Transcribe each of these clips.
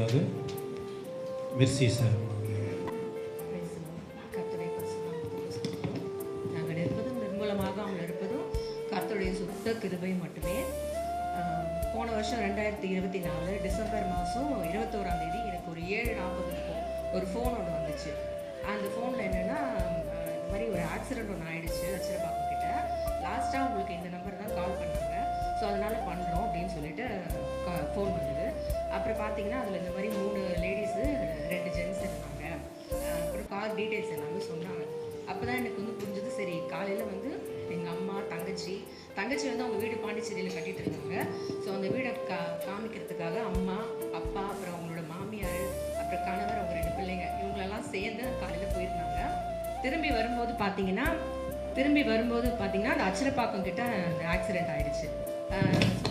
செய்வதற்காக மிர்சி சார். நாங்கள் இருப்பதும் நிர்மூலமாக அவங்க இருப்பதும் கர்த்தருடைய சுத்த கிருபை மட்டுமே. போன வருஷம் 2024 டிசம்பர் மாதம் 21ஆம் தேதி எனக்கு ஒரு 7:40 ஒரு ஃபோன் ஒன்று வந்துச்சு. அந்த ஃபோனில் என்னென்னா, இந்த மாதிரி ஒரு ஆக்சிடெண்ட் ஒன்று ஆகிடுச்சு அச்சிரப்பாக்கம் கிட்ட. லாஸ்ட்டாக உங்களுக்கு இந்த நம்பர் தான் கால் பண்ணாங்க, ஸோ அதனால் பண்ணுறோம் அப்படின்னு சொல்லிட்டு ஃபோன் வந்தது. அப்புறம் பார்த்தீங்கன்னா அதில் இந்த மாதிரி 3 லேடிஸு 2 ஜென்ட்ஸ் இருந்தாங்க. அப்புறம் கார் டீட்டெயில்ஸ் எல்லாமே சொன்னாங்க. அப்போ தான் எனக்கு வந்து புரிஞ்சது, சரி காலையில் வந்து எங்கள் அம்மா தங்கச்சி வந்து அவங்க வீடு பாண்டிச்சேரியில் கட்டிகிட்டு இருந்தாங்க. ஸோ அந்த வீடை காமிக்கிறதுக்காக அம்மா, அப்பா, அப்புறம் அவங்களோட மாமியார், அப்புறம் கணவர், அவங்க 2 பிள்ளைங்க இவங்களெல்லாம் சேர்ந்து காலையில் போயிருந்தாங்க. திரும்பி வரும்போது பார்த்தீங்கன்னா அந்த அச்சிரப்பாக்கம் கிட்ட அந்த ஆக்சிடெண்ட் ஆகிடுச்சு.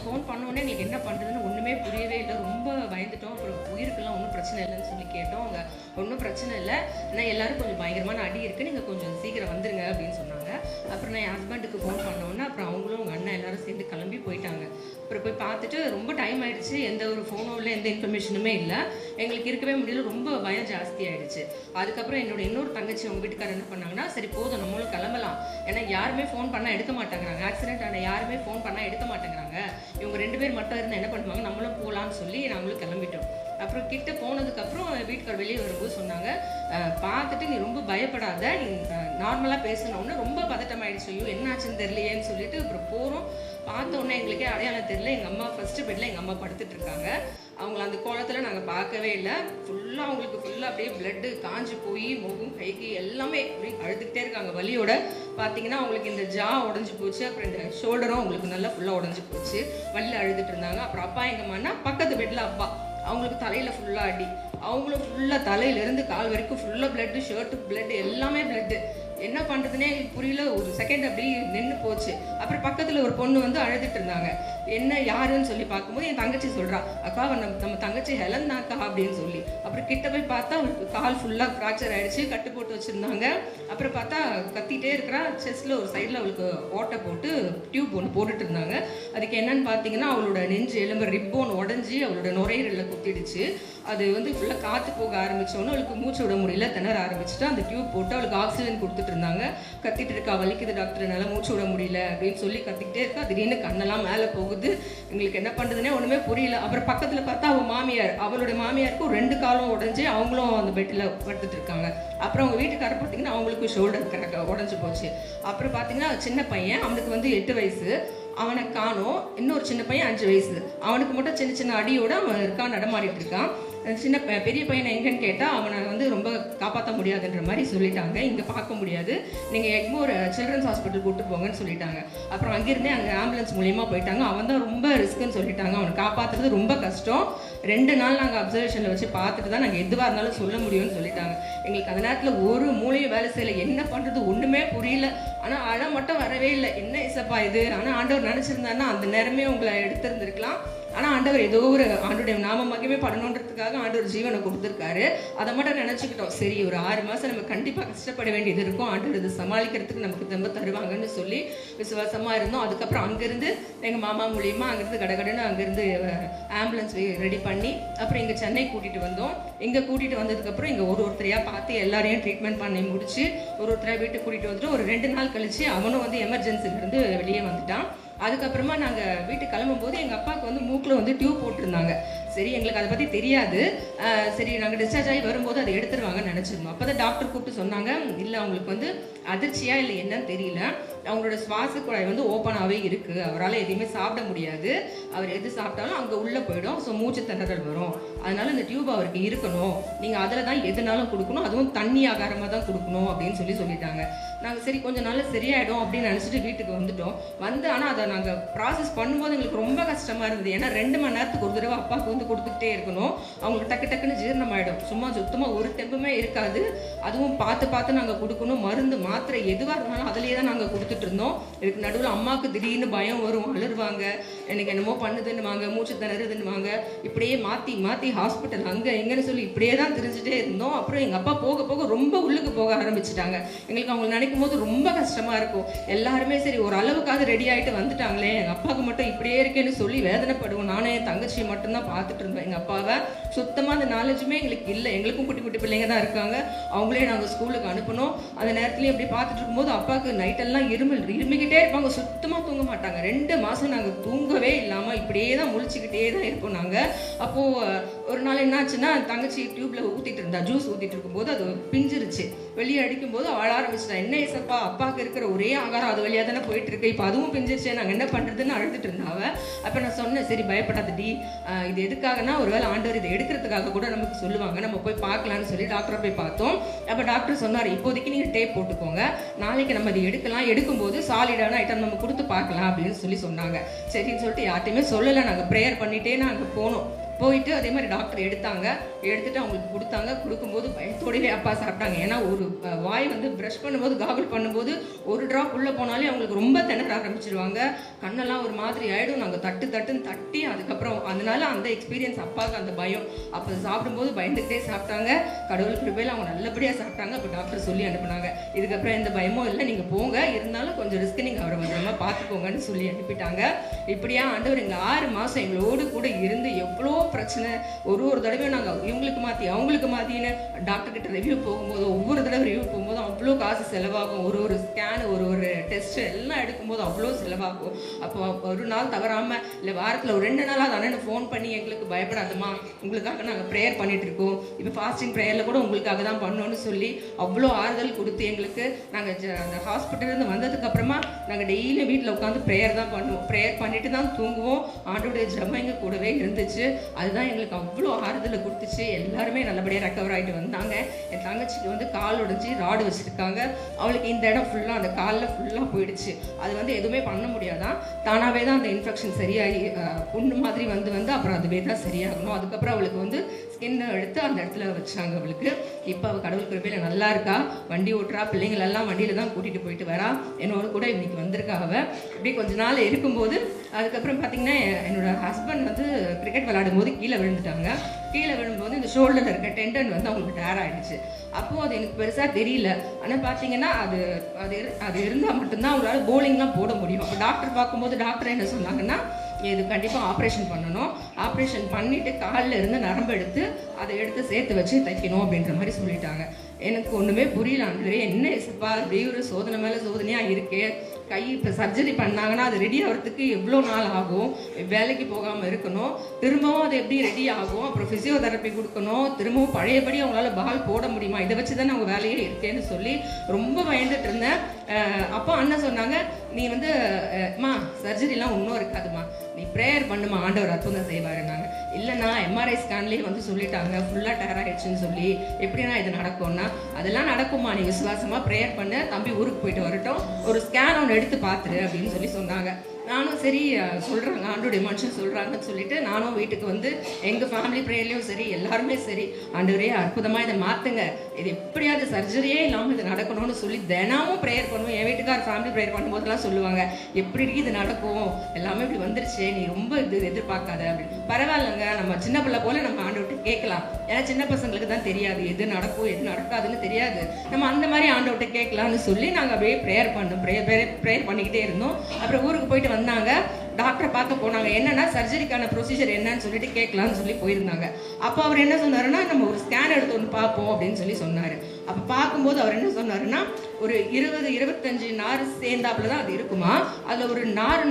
ஃபோன் பண்ணோடனே எங்களுக்கு என்ன பண்ணுறதுன்னு ஒன்றுமே புரியவே இல்லை. ரொம்ப பயந்துட்டோம். அப்புறம் உயிருக்கெல்லாம் ஒன்றும் பிரச்சனை இல்லைன்னு சொல்லி கேட்டோம். அவங்க ஒன்றும் பிரச்சனை இல்லை, ஆனால் எல்லோரும் கொஞ்சம் பயங்கரமான அடி இருக்குது, நீங்கள் கொஞ்சம் சீக்கிரம் வந்துடுங்க அப்படின்னு சொன்னாங்க. அப்புறம் நான் என் ஹஸ்பண்டுக்கு ஃபோன் பண்ணோன்னே அப்புறம் அவங்களும் அவங்க அண்ணன் எல்லோரும் சேர்ந்து கிளம்பி போயிட்டாங்க. அப்புறம் போய் பார்த்துட்டு ரொம்ப டைம் ஆகிடுச்சு. எந்த ஒரு ஃபோனும் இல்லை, எந்த இன்ஃபர்மேஷனுமே இல்லை. எங்களுக்கு இருக்கவே முடியல, ரொம்ப பயம் ஜாஸ்தி ஆகிடுச்சு. அதுக்கப்புறம் என்னோட இன்னொரு தங்கச்சி அவங்க வீட்டுக்காரர் என்ன பண்ணாங்கன்னா, சரி போதும் நம்மளும் கிளம்பலாம், ஏன்னா யாருமே ஃபோன் பண்ணால் எடுக்க மாட்டேங்கிறாங்க, ஆக்சிடென்ட் ஆன யாருமே ஃபோன் பண்ணால் எடுக்க மாட்டேங்கிறாங்க, இவங்க 2 பேர் மட்டும் இருந்தால் என்ன பண்ணுவாங்க, நம்மளும் போகலான்னு சொல்லி நாங்களும் கிளம்பிட்டோம். அப்புறம் கிட்ட போனதுக்கப்புறம் வீட்டுக்கார் வெளியே வரும்போது சொன்னாங்க, பார்த்துட்டு நீ ரொம்ப பயப்படாத, நீ நார்மலாக பேசினோன்னு ரொம்ப பதட்டமாயிடுச்சு, ஐயோ என்னாச்சுன்னு தெரியலையேன்னு சொல்லிட்டு அப்புறம் போகிறோம். பார்த்தோன்னே எங்களுக்கே அடையாளம் தெரியல. எங்கள் அம்மா ஃபஸ்ட்டு பெட்டில் எங்கள் அம்மா படுத்துட்டு இருக்காங்க. அவங்கள அந்த கோலத்தில் நாங்கள் பார்க்கவே இல்லை. ஃபுல்லாக அவங்களுக்கு ஃபுல்லாக அப்படியே பிளட்டு காஞ்சி போய் முகம், கைக்கு எல்லாமே அப்படியே அழுதுகிட்டே இருக்காங்க வலியோட. பார்த்தீங்கன்னா அவங்களுக்கு இந்த ஜா உடஞ்சி போச்சு, அப்புறம் இந்த ஷோல்டரும் அவங்களுக்கு நல்லா ஃபுல்லாக உடஞ்சி போச்சு, வலியில் அழுதுட்டு இருந்தாங்க. அப்புறம் அப்பா எங்கள் அம்மானா பக்கத்து பெட்டில் அப்பா, அவங்களுக்கு தலையில் ஃபுல்லாக அடி, அவங்களும் ஃபுல்லாக தலையிலேருந்து கால் வரைக்கும் ஃபுல்லாக பிளட்டு, ஷர்ட்டு பிளட்டு, எல்லாமே பிளட்டு. என்ன பண்ணுறதுனே எங்களுக்கு புரியல. ஒரு செகண்ட் அப்படி நின்று போச்சு. அப்புறம் பக்கத்தில் ஒரு பொண்ணு வந்து அழுதுட்டு இருந்தாங்க. என்ன யாருன்னு சொல்லி பார்க்கும்போது என் தங்கச்சி சொல்கிறா, அக்கா நம்ம தங்கச்சி ஹெலன் தான்க்கா அப்படின்னு சொல்லி. அப்புறம் கிட்ட போய் பார்த்தா அவளுக்கு கால் ஃபுல்லாக ஃப்ராக்சர் ஆகிடுச்சு, கட்டு போட்டு வச்சுருந்தாங்க. அப்புறம் பார்த்தா கத்திகிட்டே இருக்கிறா, செஸ்ட்டில் ஒரு சைடில் அவளுக்கு ஓட்டை போட்டு டியூப் ஒன்று போட்டுட்டு இருந்தாங்க. அதுக்கு என்னன்னு பார்த்தீங்கன்னா, அவளோட நெஞ்சு எலும்பு ரிப்போன் உடஞ்சி அவளோட நுரையீரலில் குத்திடுச்சு. அது வந்து ஃபுல்லாக காற்று போக ஆரம்பித்தோன்னு அவளுக்கு மூச்சு விட முடியல, திணற ஆரம்பிச்சுட்டு அந்த டியூப் போட்டு அவளுக்கு ஆக்சிஜன் கொடுத்துட்டு இருந்தாங்க. கத்திட்டு இருக்கா, வலிக்குது டாக்டர், என்னால் மூச்சு விட முடியல அப்படின்னு சொல்லி கத்திக்கிட்டே இருக்கா. திடீர்னு கண்ணெல்லாம் மேலே போகுது. எங்களுக்கு என்ன பண்ணுறதுனே ஒன்றுமே புரியல. அப்புறம் பக்கத்தில் பார்த்தா அவள் மாமியார், அவளுடைய மாமியாருக்கும் 2 காலும் உடஞ்சி அவங்களும் அந்த பெட்டில் படுத்துட்டு இருக்காங்க. அப்புறம் அவங்க வீட்டுக்காரர் பார்த்தீங்கன்னா அவங்களுக்கு ஷோல்டர் உடஞ்சி போச்சு. அப்புறம் பார்த்தீங்கன்னா சின்ன பையன், அவனுக்கு வந்து 8 வயசு, அவனை காணோம். இன்னொரு சின்ன பையன் 5 வயசு, அவனுக்கு மட்டும் சின்ன சின்ன அடியோட அவன் இருக்கான், நடமாடிட்டு இருக்கான். பெரிய பையனை எங்கன்னு கேட்டால் அவனை வந்து ரொம்ப காப்பாற்ற முடியாதுன்ற மாதிரி சொல்லிட்டாங்க, இங்கே பார்க்க முடியாது, நீங்கள் எக்மோர் சில்ட்ரன்ஸ் ஹாஸ்பிட்டல் கூப்பிட்டு போங்கன்னு சொல்லிட்டாங்க. அப்புறம் அங்கேருந்தே அங்கே ஆம்புலன்ஸ் மூலியமாக போயிட்டாங்க. அவன் தான் ரொம்ப ரிஸ்க்குன்னு சொல்லிட்டாங்க, அவனை காப்பாற்றுறது ரொம்ப கஷ்டம். 2 நாள் நாங்கள் அப்சர்வேஷனில் வச்சு பார்த்துட்டு தான் நாங்கள் எதுவாக இருந்தாலும் சொல்ல முடியும்னு சொல்லிட்டாங்க. எங்களுக்கு அந்த நேரத்தில் ஒரு மூலையும் வேலை செய்யலை, என்ன பண்ணுறது ஒன்றுமே புரியல. ஆனால் அழ மட்டும் வரவே இல்லை, என்ன இசப்பா இது. ஆனால் ஆண்டவர் நினச்சிருந்தாருன்னா அந்த நேரமே உங்களை எடுத்திருந்துருக்கலாம். ஆனால் ஆண்டவர் ஏதோ ஒரு ஆண்டோடைய நாம மகிமை படணுன்றதுக்காக ஆண்டவர் ஜீவனை கொடுத்துருக்காரு. அதை மட்டும் நினச்சிக்கிட்டோம், சரி ஒரு 6 மாதம் நம்ம கண்டிப்பாக கஷ்டப்பட வேண்டியது இருக்கும், ஆண்டவர் இது சமாளிக்கிறதுக்கு நமக்கு திரும்ப தருவாங்கன்னு சொல்லி விசுவாசமாக இருந்தோம். அதுக்கப்புறம் அங்கேருந்து எங்கள் மாமா மூலியமாக அங்கேருந்து கடகடன்னு அங்கேருந்து ஆம்புலன்ஸ் ரெடி பண்ணி அப்புறம் இங்கே சென்னை கூட்டிகிட்டு வந்தோம். இங்கே கூட்டிகிட்டு வந்ததுக்கப்புறம் இங்கே ஒருத்தரையாக பார்த்து எல்லாரையும் ட்ரீட்மெண்ட் பண்ணி முடிச்சு ஒருத்தரையாக வீட்டுக்கு கூட்டிகிட்டு வந்துட்டு ஒரு 2 நாள் கழித்து அவனும் வந்து எமர்ஜென்சிலேருந்து வெளியே வந்துட்டான். அதுக்கப்புறமா நாங்கள் வீட்டுக்கு கிளம்பும்போது எங்கள் அப்பாவுக்கு வந்து மூக்கில் வந்து டியூப் போட்டிருந்தாங்க. சரி எங்களுக்கு அதை பற்றி தெரியாது, சரி நாங்கள் டிஸ்சார்ஜ் ஆகி வரும்போது அதை எடுத்துருவாங்கன்னு நினச்சிருந்தோம். அப்போ தான் டாக்டர் கூப்பிட்டு சொன்னாங்க, இல்லை அவங்களுக்கு வந்து அதிர்ச்சியாக இல்லை என்னன்னு தெரியல, அவங்களோட சுவாச குழாய் வந்து ஓப்பனாகவே இருக்குது, அவரால் எதையுமே சாப்பிட முடியாது, அவர் எது சாப்பிட்டாலும் அங்கே உள்ளே போயிடும், ஸோ மூச்சு திணறல் வரும், அதனால் இந்த டியூப் அவருக்கு இருக்கணும், நீங்கள் அதில் தான் எதுனாலும் கொடுக்கணும், அதுவும் தண்ணி ஆகாரமாக தான் கொடுக்கணும் அப்படின்னு சொல்லிட்டாங்க. நாங்கள் சரி கொஞ்சம் நாள் சரியாயிடும் அப்படின்னு நினச்சிட்டு வீட்டுக்கு வந்துட்டோம். ஆனால் அதை நாங்கள் ப்ராசஸ் பண்ணும்போது எங்களுக்கு ரொம்ப கஷ்டமாக இருந்தது. ஏன்னா 2 மணி நேரத்துக்கு ஒரு தடவை அப்பாவுக்கு வந்து கொடுத்துக்கிட்டே இருக்கணும், அவங்களுக்கு டக்குன்னு ஜீரணமாயிடும், சுத்தமாக ஒரு தெம்புமே இருக்காது. அதுவும் பார்த்து நாங்கள் கொடுக்கணும், மருந்து மாத்திரை எதுவாக இருந்தாலும் அதிலேயே தான் நாங்கள் கொடுத்துட்டு இருந்தோம். இதுக்கு நடுவில் அம்மாவுக்கு திடீர்னு பயம் வரும், அழுவாங்க, எனக்கு என்னமோ பண்ணுதுன்னுவாங்க, மூச்சு திணறுதுன்னுவாங்க, இப்படியே மாற்றி ஹாஸ்பிட்டல் அங்கே எங்கன்னு சொல்லி இப்படியே தான் தெரிஞ்சுட்டே இருந்தோம். அப்புறம் எங்கள் அப்பா போக ரொம்ப உள்ளுக்கு போக ஆரம்பிச்சிட்டாங்க. எங்களுக்கு அவங்க நினைக்கும் நினைக்கும் போது ரொம்ப கஷ்டமாக இருக்கும். எல்லாருமே சரி ஒரு அளவுக்காவது ரெடி ஆகிட்டு வந்துட்டாங்களே, எங்கள் அப்பாவுக்கு மட்டும் இப்படியே இருக்கேன்னு சொல்லி வேதனைப்படுவோம். நானும் என் தங்கச்சியை மட்டும்தான் பார்த்துட்டு இருந்தோம். எங்கள் அப்பாவை சுத்தமாக அந்த நாலேஜுமே எங்களுக்கு இல்லை. எங்களுக்கும் குட்டி குட்டி பிள்ளைங்க தான் இருக்காங்க. அவங்களே நாங்கள் ஸ்கூலுக்கு அனுப்பணும். அந்த நேரத்துலையும் இப்படி பார்த்துட்டு இருக்கும்போது அப்பாவுக்கு நைட்டெல்லாம் இருமிக்கிட்டே இருப்பாங்க. சுத்தமாக தூங்க மாட்டாங்க. 2 மாதம் நாங்கள் தூங்கவே இல்லாமல் இப்படியே தான் முழிச்சுக்கிட்டே தான் இருப்போம் நாங்கள். அப்போது ஒரு நாள் என்னாச்சுன்னா, தங்கச்சி டியூப்பில் ஊற்றிட்டு இருந்தா, ஜூஸ் ஊற்றிட்டு இருக்கும்போது அது பிஞ்சிருச்சு. வெளியே அடிக்கும்போது அழ ஆரம்பிச்சிட்டா. என்ன ஏசப்பா, அப்பாவுக்கு இருக்கிற ஒரே ஆகாரம் அது வழியாக தானே போயிட்டு இருக்கு, இப்போ அதுவும் பிஞ்சிருச்சு, நாங்கள் என்ன பண்ணுறதுன்னு அழுதுட்டு இருந்தாவ. அப்போ நான் சொன்னேன், சரி பயப்படாதடி, இது எதுக்காகனா ஒருவேளை ஆண்டவர் இதை எடுக்கிறதுக்காக கூட நமக்கு சொல்லுவாங்க, நம்ம போய் பார்க்கலான்னு சொல்லி டாக்டரை போய் பார்த்தோம். அப்போ டாக்டர் சொன்னார், இப்போதைக்கு நீங்கள் டேப் போட்டுக்கோங்க, நாளைக்கு நம்ம இதை எடுக்கலாம், எடுக்கும்போது சாலிடான ஐட்டம் நம்ம கொடுத்து பார்க்கலாம் அப்படின்னு சொல்லி சொன்னாங்க. சரின்னு சொல்லிட்டு யார்ட்டையுமே சொல்லலை. நாங்கள் ப்ரேயர் பண்ணிகிட்டே நாங்கள் போனோம். போயிட்டு அதே மாதிரி டாக்டர் எடுத்துட்டு அவங்களுக்கு கொடுத்தாங்க. கொடுக்கும்போது பயத்தோடவே அப்பா சாப்பிட்டாங்க. ஏன்னா ஒரு வாய் வந்து ப்ரஷ் பண்ணும்போது, காகுல் பண்ணும்போது ஒரு ட்ராப் உள்ளே போனாலே அவங்களுக்கு ரொம்ப திணற ஆரம்பிச்சிருவாங்க. கண்ணெல்லாம் ஒரு மாதிரி ஆகிடும். நாங்கள் தட்டுன்னு தட்டி அதுக்கப்புறம் அதனால அந்த எக்ஸ்பீரியன்ஸ் அப்பாவுக்கு அந்த பயம். அப்போ சாப்பிடும்போது பயந்துக்கிட்டே சாப்பிட்டாங்க. கடவுள் கிருபையில் அவங்க நல்லபடியாக சாப்பிட்டாங்க. அப்போ டாக்டர் சொல்லி அனுப்புனாங்க, இதுக்கப்புறம் எந்த பயமும் இல்லை, நீங்கள் போங்க, இருந்தாலும் கொஞ்சம் ரிஸ்க், நீங்கள் அவரை வந்து பார்த்துக்கோங்கன்னு சொல்லி அனுப்பிட்டாங்க. இப்படியா ஆண்டவர் எங்கள் 6 மாதம் எங்களோடு கூட இருந்து எவ்வளோ பிரச்சனை. ஒரு தடவை நாங்கள் இவங்களுக்கு மாற்றி அவங்களுக்கு மாற்றின்னு டாக்டர் கிட்ட ரிவ்யூ போகும்போது, ஒவ்வொரு தடவை ரிவ்யூ போகும்போது அவ்வளோ காசு செலவாகும். ஒரு ஸ்கேன், ஒரு டெஸ்ட் எல்லாம் எடுக்கும்போது அவ்வளோ செலவாகும். அப்போ ஒரு நாள் தவறாமல், இல்லை வாரத்தில் ஒரு 2 நாளாக அண்ணனை ஃபோன் பண்ணி, எங்களுக்கு பயப்படாதம்மா, உங்களுக்காக நாங்கள் ப்ரேயர் பண்ணிட்டு இருக்கோம், இப்போ ஃபாஸ்டிங் ப்ரேயரில் கூட உங்களுக்காக தான் பண்ணோன்னு சொல்லி அவ்வளோ ஆறுதல் கொடுத்து எங்களுக்கு. நாங்கள் அந்த ஹாஸ்பிட்டல்லேருந்து வந்ததுக்கப்புறமா நாங்கள் டெய்லியும் வீட்டில் உட்காந்து ப்ரேயர் தான் பண்ணுவோம். ப்ரேயர் பண்ணிட்டு தான் தூங்குவோம். ஆண்டோடைய ஜெபம் எங்கள் கூடவே இருந்துச்சு. அதுதான் எங்களுக்கு அவ்வளோ ஆறுதலை கொடுத்துச்சு. எல்லாருமே நல்லபடியாக ரெக்கவர் ஆகிட்டு வந்தாங்க. என் தங்கச்சிக்கு வந்து கால் உடைஞ்சி ராடு வச்சுருக்காங்க. அவளுக்கு இந்த இடம் ஃபுல்லாக, அந்த காலில் ஃபுல்லாக போயிடுச்சு. அது வந்து எதுவுமே பண்ண முடியாதான், தானாகவே தான் அந்த இன்ஃபெக்ஷன் சரியாகி புண்ணு மாதிரி வந்து அப்புறம் அதுவே தான் சரியாகணும். அதுக்கப்புறம் அவளுக்கு வந்து ஸ்கின் எடுத்து அந்த இடத்துல வச்சாங்க அவளுக்கு. இப்போ அவள் கடவுள் கிருபையில் நல்லா இருக்கா, வண்டி ஓட்டுறா, பிள்ளைங்களெல்லாம் வண்டியில் தான் கூட்டிகிட்டு போயிட்டு வரா. என்னோட கூட இன்னைக்கு வந்திருக்கா அவள். இப்படி கொஞ்ச நாள் இருக்கும்போது அதுக்கப்புறம் பார்த்திங்கன்னா, என்னோட ஹஸ்பண்ட் வந்து கிரிக்கெட் விளையாடும் போது கீழே விழுந்துட்டாங்க. கீழே விழும்போது இந்த ஷோல்டரில் இருக்க டெண்டன் வந்து அவங்களுக்கு டேர் ஆகிடுச்சு. அப்போது அது எனக்கு பெருசாக தெரியல. ஆனால் பார்த்தீங்கன்னா அது இருந்தால் மட்டும்தான் அவங்களால போலிங்லாம் போட முடியும். அப்போ டாக்டர் பார்க்கும்போது டாக்டர் என்ன சொன்னாங்கன்னா, இது கண்டிப்பாக ஆப்ரேஷன் பண்ணணும், ஆப்ரேஷன் பண்ணிவிட்டு காலில் இருந்து நரம்பு எடுத்து அதை எடுத்து சேர்த்து வச்சு தைக்கணும் அப்படின்ற மாதிரி சொல்லிட்டாங்க. எனக்கு ஒன்றுமே புரியல. ஆண்டவரே, என்ன இசப்பா இப்படி ஒரு சோதனை மேலே சோதனையாக இருக்கே, கை இப்போ சர்ஜரி பண்ணாங்கன்னா அது ரெடி ஆகிறதுக்கு எவ்வளோ நாள் ஆகும், வேலைக்கு போகாமல் இருக்கணும், திரும்பவும் அது எப்படி ரெடி ஆகும், அப்புறம் ஃபிசியோதெரப்பி கொடுக்கணும், திரும்பவும் பழையபடி அவங்களால பால் போட முடியுமா, இதை வச்சு தானே அவங்க வேலையே இருக்கேன்னு சொல்லி ரொம்ப பயந்துட்டு இருந்தேன். அப்போ அண்ணன் சொன்னாங்க, நீ வந்து மா சர்ஜரிலாம் ஒன்றும் இருக்காதுமா, நீ ப்ரேயர் பண்ணுமா, ஆண்டவர் அற்புதம் செய்வாருன்னாங்க. இல்லைண்ணா, எம்ஆர்ஐ ஸ்கேன்லேயே வந்து சொல்லிட்டாங்க ஃபுல்லாக டேர் ஆகிடுச்சுன்னு சொல்லி, எப்படின்னா இது நடக்கும்னா, அதெல்லாம் நடக்குமா, நீ விசுவாசமாக ப்ரேயர் பண்ண, தம்பி ஊருக்கு போயிட்டு வரட்டும், ஒரு ஸ்கேன் ஒன்று எடுத்து பார்த்துரு அப்படின்னு சொல்லி சொன்னாங்க. நானும் சரி சொல்கிறாங்க, ஆண்டோடைய மனுஷன் சொல்கிறாங்கன்னு சொல்லிட்டு நானும் வீட்டுக்கு வந்து எங்கள் ஃபேமிலி ப்ரேயர்லேயும் சரி எல்லாருமே சரி, ஆண்டவரே அற்புதமாக இதை மாற்றுங்க, இது எப்படியாவது சர்ஜரியே இல்லாமல் இது நடக்கணும்னு சொல்லி தினமும் ப்ரேயர் பண்ணுவோம். என் வீட்டுக்கார் ஃபேமிலி ப்ரேயர் பண்ணும்போதெல்லாம் சொல்லுவாங்க, எப்படி இது நடக்கும், எல்லாமே இப்படி வந்துருச்சு, நீ ரொம்ப இது எதிர்பார்க்காத அப்படின்னு. பரவாயில்லைங்க, நம்ம சின்ன பிள்ளை போல் நம்ம ஆண்டவர்கிட்ட கேட்கலாம். ஏன்னா சின்ன பசங்களுக்கு தான் தெரியாது எது நடக்கும் எது நடக்காதுன்னு தெரியாது. நம்ம அந்த மாதிரி ஆண்டவர்கிட்ட கேட்கலான்னு சொல்லி நாங்கள் அப்படியே ப்ரேயர் பண்ணோம். ப்ரேயர் பண்ணிக்கிட்டே இருந்தோம். அப்புறம் ஊருக்கு போயிட்டு வந்தாங்க. டாக்டரை பார்க்க போனாங்க. என்னன்னா சர்ஜரிக்கான ப்ரொசீஜர் என்னன்னு சொல்லிட்டு கேட்கலான்னு சொல்லி போயிருந்தாங்க. அப்போ அவர் என்ன சொன்னாருன்னா, நம்ம ஒரு ஸ்கேன் எடுத்து ஒன்று பார்ப்போம் அப்படின்னு சொல்லி சொன்னார். அப்போ பார்க்கும்போது அவர் என்ன சொன்னாருன்னா, ஒரு 20-25 நார் சேர்ந்தாப்புல தான் அது இருக்குமா, அதில் ஒரு 4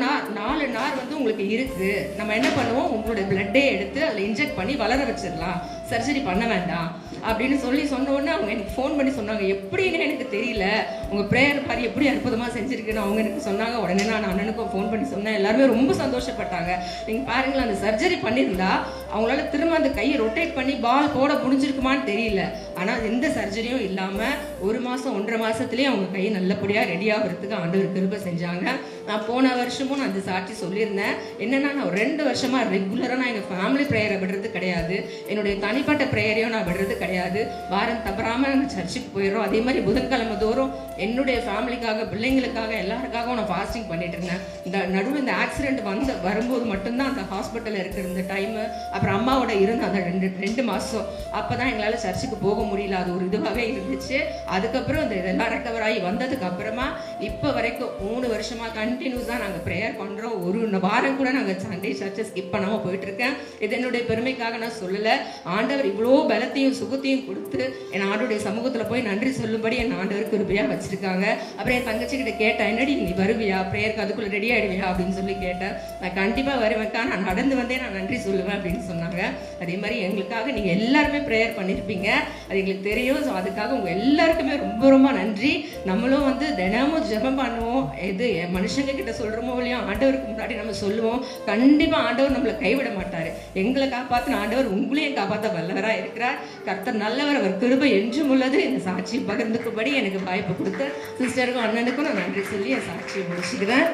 நார் வந்து உங்களுக்கு இருக்குது, நம்ம என்ன பண்ணுவோம், உங்களுடைய பிளட்டே எடுத்து அதில் இன்ஜெக்ட் பண்ணி வளர வச்சிடலாம், சர்ஜரி பண்ண வேண்டாம் அப்படின்னு சொல்லி சொன்ன உடனே அவங்க எனக்கு ஃபோன் பண்ணி சொன்னாங்க. எப்படின்னு எனக்கு தெரியல, உங்கள் ப்ரேயர் பாரு எப்படி அற்புதமாக செஞ்சுருக்குன்னு அவங்க எனக்கு சொன்னாங்க. உடனே நான் அண்ணனுக்கும் ஃபோன் பண்ணி சொன்னேன். எல்லாருமே ரொம்ப சந்தோஷப்பட்டாங்க. நீங்கள் பாருங்களேன், அந்த சர்ஜரி பண்ணியிருந்தா அவங்களால திரும்ப அந்த கையை ரொட்டேட் பண்ணி பால் போட முடிஞ்சிருக்குமான்னு தெரியல. ஆனால் எந்த சர்ஜரியும் இல்லாமல் 1 மாதம் 1.5 மாதத்துலேயே அவங்க கை நல்லபடியாக ரெடி ஆகிறதுக்கு ஆண்டவர் கிருபை செஞ்சாங்க. நான் போன வருஷமும் நான் அந்த சாட்சி சொல்லியிருந்தேன். என்னென்னா, நான் 2 வருஷமாக ரெகுலராக நான் எங்கள் ஃபேமிலி ப்ரேயரை விடுறது கிடையாது, என்னுடைய தனிப்பட்ட ப்ரேயரையும் நான் விடுறது கிடையாது. வாரம் தவறாமல் நாங்கள் சர்ச்சுக்கு போயிடுறோம். அதே மாதிரி புதன்கிழமை தோறும் என்னுடைய ஃபேமிலிக்காக, பிள்ளைங்களுக்காக, எல்லாருக்காகவும் நான் ஃபாஸ்டிங் பண்ணிட்டு இருந்தேன். இந்த நடுவில் இந்த ஆக்சிடென்ட் வரும்போது மட்டும்தான் அந்த ஹாஸ்பிட்டலில் இருக்கிற இந்த டைமு, அப்புறம் அம்மாவோட இருந்த அந்த ரெண்டு மாதம் அப்போ தான் எங்களால் சர்ச்சுக்கு போக முடியல. அது ஒரு இதுவாகவே இருந்துச்சு. அதுக்கப்புறம் இந்த இதெல்லாம் ரெக்கவர் ஆகி வந்ததுக்கு அப்புறமா இப்போ வரைக்கும் 3 வருஷமாக கண்டினியூஸாக நாங்கள் ப்ரேயர் பண்ணுறோம். ஒரு வாரம் கூட நாங்கள் சண்டே சர்ச்சை ஸ்கிப் பண்ணாமல் போயிட்டுருக்கேன். இது என்னுடைய பெருமைக்காக நான் சொல்லலை. ஆண்டவர் இவ்வளோ பலத்தையும் சுகத்தையும் கொடுத்து என் ஆண்டோடைய சமூகத்தில் போய் நன்றி சொல்லும்படி என் ஆண்டவர் கிருபையாக வச்சுருக்காங்க. அப்புறம் என் தங்கச்சிக்கிட்ட கேட்டேன், என்னடி நீ வருவியா ப்ரேயருக்கு, அதுக்குள்ளே ரெடி ஆகிடுவியா அப்படின்னு சொல்லி கேட்டேன். நான் கண்டிப்பாக வருவேன்க்கா, நான் நடந்து வந்தே நான் நன்றி சொல்லுவேன் அப்படின்னு சொன்னாங்க. அதே மாதிரி எங்களுக்காக நீங்கள் எல்லாருமே ப்ரேயர் பண்ணியிருப்பீங்க, அது எங்களுக்கு தெரியும். ஸோ அதுக்காக உங்கள் எல்லாருக்குமே ரொம்ப ரொம்ப நன்றி. நம்மளும் வந்து தினமும் ஜெபம் பண்ணுவோம். எது மனுஷங்க கிட்ட சொல்கிறோமோ இல்லையோ ஆண்டவருக்கு முன்னாடி நம்ம சொல்லுவோம். கண்டிப்பாக ஆண்டவர் நம்மளை கைவிட மாட்டார். எங்களை காப்பாற்றின ஆண்டவர் உங்களையும் காப்பாற்ற வல்லவராக இருக்கிறார். கர்த்தர் நல்லவர், அவர் கிருபை என்றும் உள்ளது. இந்த சாட்சி பகிர்ந்துக்கும்படி எனக்கு வாய்ப்பு கொடுத்த சிஸ்டருக்கும் அண்ணனுக்கும் நான் நன்றி சொல்லி என் சாட்சியை முடிச்சுக்கிறேன்.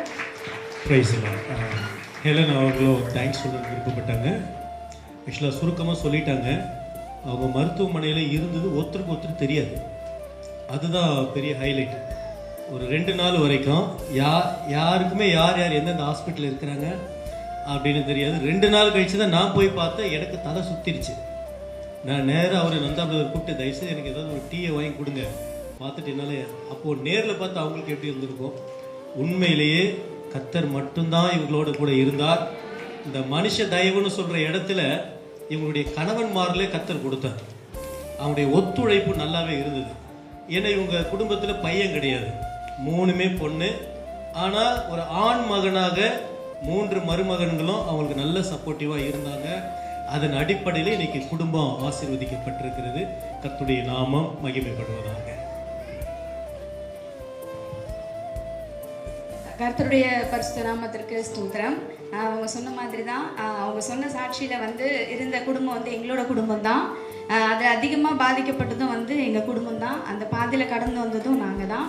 ஹெலன் அவர்களும் தேங்க்ஸ் சொல்ல விருப்பப்பட்டாங்க. ஆக்சுவலாக சுருக்கமாக சொல்லிட்டாங்க. அவங்க மருத்துவமனையில் இருந்தது ஒருத்தருக்கு ஒருத்தர் தெரியாது. அதுதான் பெரிய ஹைலைட். ஒரு 2 நாள் வரைக்கும் யாருக்குமே யார் எந்தெந்த ஹாஸ்பிட்டலில் இருக்கிறாங்க அப்படின்னு தெரியாது. 2 நாள் கழிச்சு தான் நான் போய் பார்த்தேன். எனக்கு தலை சுற்றிருச்சு. நான் நேராக அவர் நந்தாபுரத்தை கூப்பிட்டு, தயவுசெய்து எனக்கு ஏதாவது ஒரு டீயை வாங்கி கொடுங்க பார்த்துட்டு என்னால். அப்போது நேரில் பார்த்து அவங்களுக்கு எப்படி இருந்திருக்கும். உண்மையிலேயே கர்த்தர் மட்டும்தான் இவங்களோட கூட இருந்தார். இந்த மனுஷ தயவுன்னு சொல்கிற இடத்துல இவங்களுடைய கணவன்மார்களே கர்த்தர் கொடுத்தார். அவங்களுடைய ஒத்துழைப்பு நல்லாவே இருந்தது. ஏன்னா இவங்க குடும்பத்தில் பையன் கிடையாது, 3மே பொண்ணு. ஆனால் ஒரு ஆண் மகனாக 3 மருமகன்களும் அவங்களுக்கு நல்ல சப்போர்ட்டிவாக இருந்தாங்க. அதன் அடிப்படையில் இன்னைக்கு குடும்பம் ஆசீர்வதிக்கப்பட்டிருக்கிறது. கர்த்தருடைய நாமம் மகிமைப்படுவதாக. கர்த்தருடைய பரிசுத்த நாமத்திற்கு ஸ்தோத்திரம். அவங்க சொன்ன மாதிரி தான், அவங்க சொன்ன சாட்சியில் வந்து இருந்த குடும்பம் வந்து எங்களோட குடும்பம் தான். அதில் அதிகமாக பாதிக்கப்பட்டதும் வந்து எங்கள் குடும்பம் தான். அந்த பாதையில் கடந்து வந்ததும் நாங்கள் தான்.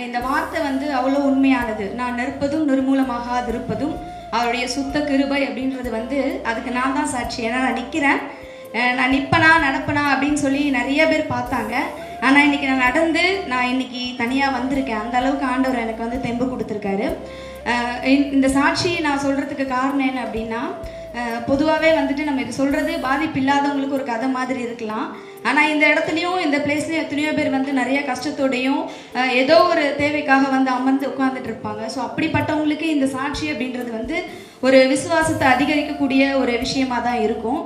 இந்த வார்த்தை வந்து அவ்வளோ உண்மையானது. நான் நிற்பதும் நிர்மூலமாகாதிருப்பதும் அவருடைய சுத்த கிருபை அப்படின்றது வந்து அதுக்கு நான் தான் சாட்சி. ஏன்னா நான் நிற்கிறேன், நான் நிற்பனா நடப்பனா அப்படின்னு சொல்லி நிறைய பேர் பார்த்தாங்க. ஆனால் இன்றைக்கி நான் நடந்து நான் இன்றைக்கி தனியாக வந்திருக்கேன். அந்த அளவுக்கு ஆண்டவர் எனக்கு வந்து தெம்பு கொடுத்துருக்காரு. இந்த சாட்சி நான் சொல்கிறதுக்கு காரணம் என்ன அப்படின்னா, பொதுவாகவே வந்துட்டு நம்ம இது சொல்கிறது பாதிப்பு இல்லாதவங்களுக்கு ஒரு கதை மாதிரி இருக்கலாம். ஆனால் இந்த இடத்துலையும் இந்த பிளேஸ்லையும் எத்தனையோ பேர் வந்து நிறைய கஷ்டத்தோடையும் ஏதோ ஒரு தேவைக்காக வந்து அமர்ந்து உட்காந்துட்டு இருப்பாங்க. ஸோ அப்படிப்பட்டவங்களுக்கு இந்த சாட்சி அப்படின்றது வந்து ஒரு விசுவாசத்தை அதிகரிக்கக்கூடிய ஒரு விஷயமாக தான் இருக்கும்.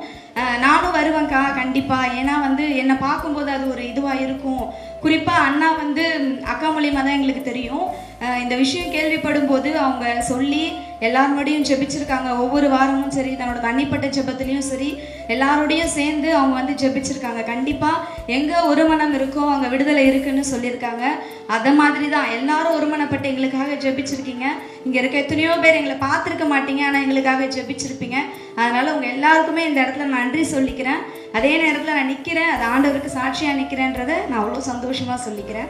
நானும் வருவேன்க்கா கண்டிப்பாக. ஏன்னா வந்து என்னை பார்க்கும்போது அது ஒரு இதுவாக இருக்கும். குறிப்பாக அண்ணா வந்து அக்கா மூலியமாக தான் எங்களுக்கு தெரியும். இந்த விஷயம் கேள்விப்படும் போது அவங்க சொல்லி எல்லாரோடையும் ஜெபிச்சிருக்காங்க. ஒவ்வொரு வாரமும் சரி, தன்னோட தனிப்பட்ட ஜெபத்துலேயும் சரி, எல்லாரோடையும் சேர்ந்து அவங்க வந்து ஜெபிச்சிருக்காங்க. கண்டிப்பாக எங்கே ஒரு மனம் இருக்கோ அங்கே விடுதலை இருக்குன்னு சொல்லியிருக்காங்க. அதை மாதிரி தான் எல்லாரும் ஒருமனப்பட்டு எங்களுக்காக ஜெபிச்சிருக்கீங்க. இங்கே இருக்க எத்தனையோ பேர் எங்களை பார்த்துருக்க மாட்டீங்க, ஆனால் எங்களுக்காக ஜெபிச்சிருப்பீங்க. அதனால் உங்கள் எல்லாருக்குமே இந்த இடத்துல நன்றி சொல்லிக்கிறேன். அதே நேரத்தில் நான் நிற்கிறேன், அது ஆண்டவருக்கு சாட்சியாக நிற்கிறேன்றதை நான் அவ்வளோ சந்தோஷமாக சொல்லிக்கிறேன்.